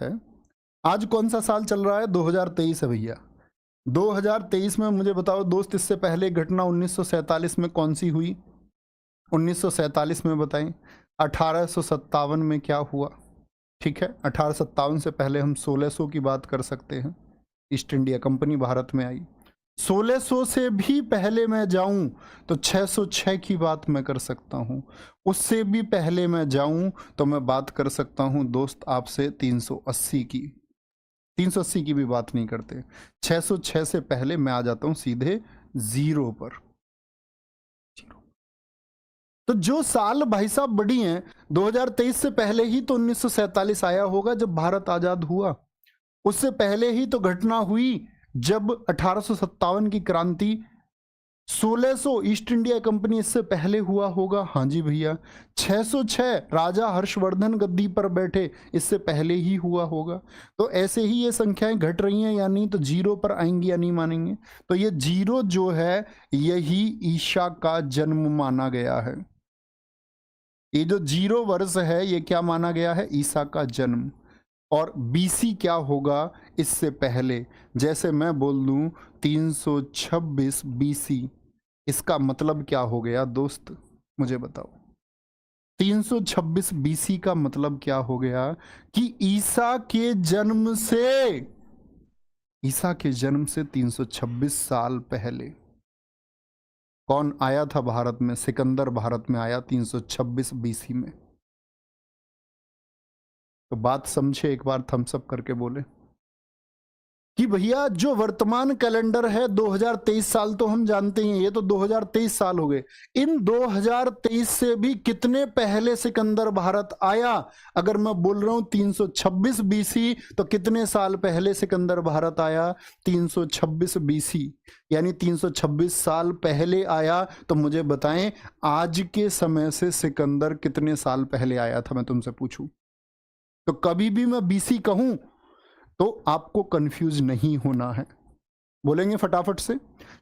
है। आज कौन सा साल चल रहा है? 2023 है भैया। 2023 में मुझे बताओ दोस्त, इससे पहले घटना 1947 में कौन सी हुई? 1947 में बताएं। 1857 में क्या हुआ? ठीक है, 1857 से पहले हम 1600 की बात कर सकते हैं। ईस्ट इंडिया कंपनी भारत में आई। 1600 से भी पहले मैं जाऊं तो 606 की बात मैं कर सकता हूं। उससे भी पहले मैं जाऊं तो मैं बात कर सकता हूं दोस्त आपसे 380 की। 380 की भी बात नहीं करते। 606 से पहले मैं आ जाता हूं सीधे जीरो पर। तो जो साल भाई साहब बड़ी हैं, 2023 से पहले ही तो 1947 आया होगा जब भारत आजाद हुआ। उससे पहले ही तो घटना हुई जब 1857 की क्रांति। 1600 ईस्ट इंडिया कंपनी इससे पहले हुआ होगा। हाँ जी भैया। 606 राजा हर्षवर्धन गद्दी पर बैठे, इससे पहले ही हुआ होगा। तो ऐसे ही ये संख्याएं घट रही हैं या नहीं, तो जीरो पर आएंगी या नहीं मानेंगे? तो ये जीरो जो है, यही ईशा का जन्म माना गया है। ये जो जीरो वर्ष है, ये क्या माना गया है? ईसा का जन्म। और बीसी क्या होगा? इससे पहले। जैसे मैं बोल दूं 326 बीसी, इसका मतलब क्या हो गया दोस्त? मुझे बताओ। 326 बीसी का मतलब क्या हो गया? कि ईसा के जन्म से 326 साल पहले कौन आया था भारत में? सिकंदर भारत में आया 326 बीसी में। तो बात समझे, एक बार थम्स अप करके बोले कि भैया जो वर्तमान कैलेंडर है 2023 साल तो हम जानते ही हैं, ये तो 2023 साल हो गए। इन 2023 से भी कितने पहले सिकंदर भारत आया? अगर मैं बोल रहा हूं 326 बीसी, तो कितने साल पहले सिकंदर भारत आया? 326 बीसी, यानी 326 साल पहले आया। तो मुझे बताएं, आज के समय से सिकंदर कितने साल पहले आया था, मैं तुमसे पूछूं। तो कभी भी मैं बीसी कहूं तो आपको कंफ्यूज नहीं होना है। बोलेंगे फटाफट से।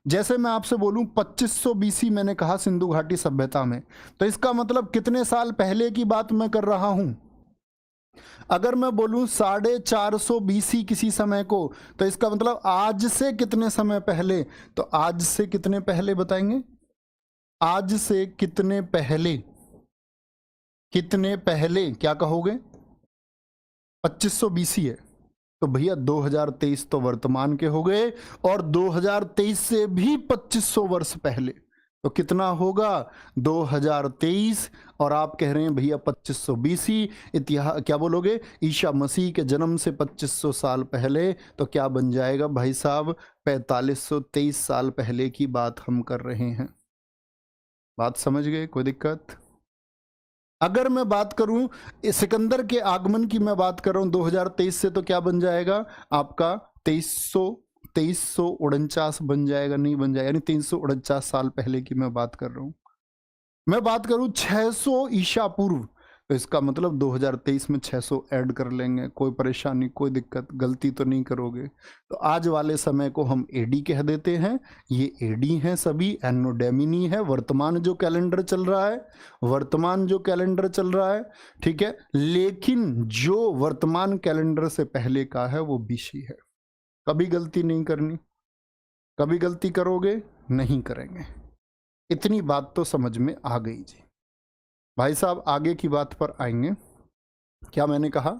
जैसे मैं आपसे बोलूं 2500 बीसी मैंने कहा सिंधु घाटी सभ्यता में, तो इसका मतलब कितने साल पहले की बात मैं कर रहा हूं। अगर मैं बोलूं 450 बीसी किसी समय को, तो इसका मतलब आज से कितने समय पहले? तो आज से कितने पहले बताएंगे? आज से कितने पहले? कितने पहले क्या कहोगे? 2500 बीसी है। तो भैया 2023 तो वर्तमान के हो गए, और 2023 से भी 2500 वर्ष पहले तो कितना होगा? 2023। और आप कह रहे हैं भैया 2500 बीसी। इतिहास क्या बोलोगे? ईसा मसीह के जन्म से 2500 साल पहले, तो क्या बन जाएगा भाई साहब? 4523 साल पहले की बात हम कर रहे हैं। बात समझ गए? कोई दिक्कत? अगर मैं बात करूं सिकंदर के आगमन की, मैं बात कर रहा हूं 2023 से, तो क्या बन जाएगा आपका? 2349 बन जाएगा, नहीं बन जाएगा, यानी 349 साल पहले की मैं बात कर रहा हूं। मैं बात करूं 600 ईसा पूर्व, तो इसका मतलब 2023 में 600 ऐड कर लेंगे। कोई परेशानी, कोई दिक्कत, गलती तो नहीं करोगे। तो आज वाले समय को हम एडी कह देते हैं। ये एडी हैं सभी, एनो डोमिनी है वर्तमान जो कैलेंडर चल रहा है। वर्तमान जो कैलेंडर चल रहा है, ठीक है। लेकिन जो वर्तमान कैलेंडर से पहले का है वो बीसी है। कभी गलती नहीं करनी। कभी गलती करोगे? नहीं करेंगे। इतनी बात तो समझ में आ गई जी। भाई साहब आगे की बात पर आएंगे। क्या मैंने कहा?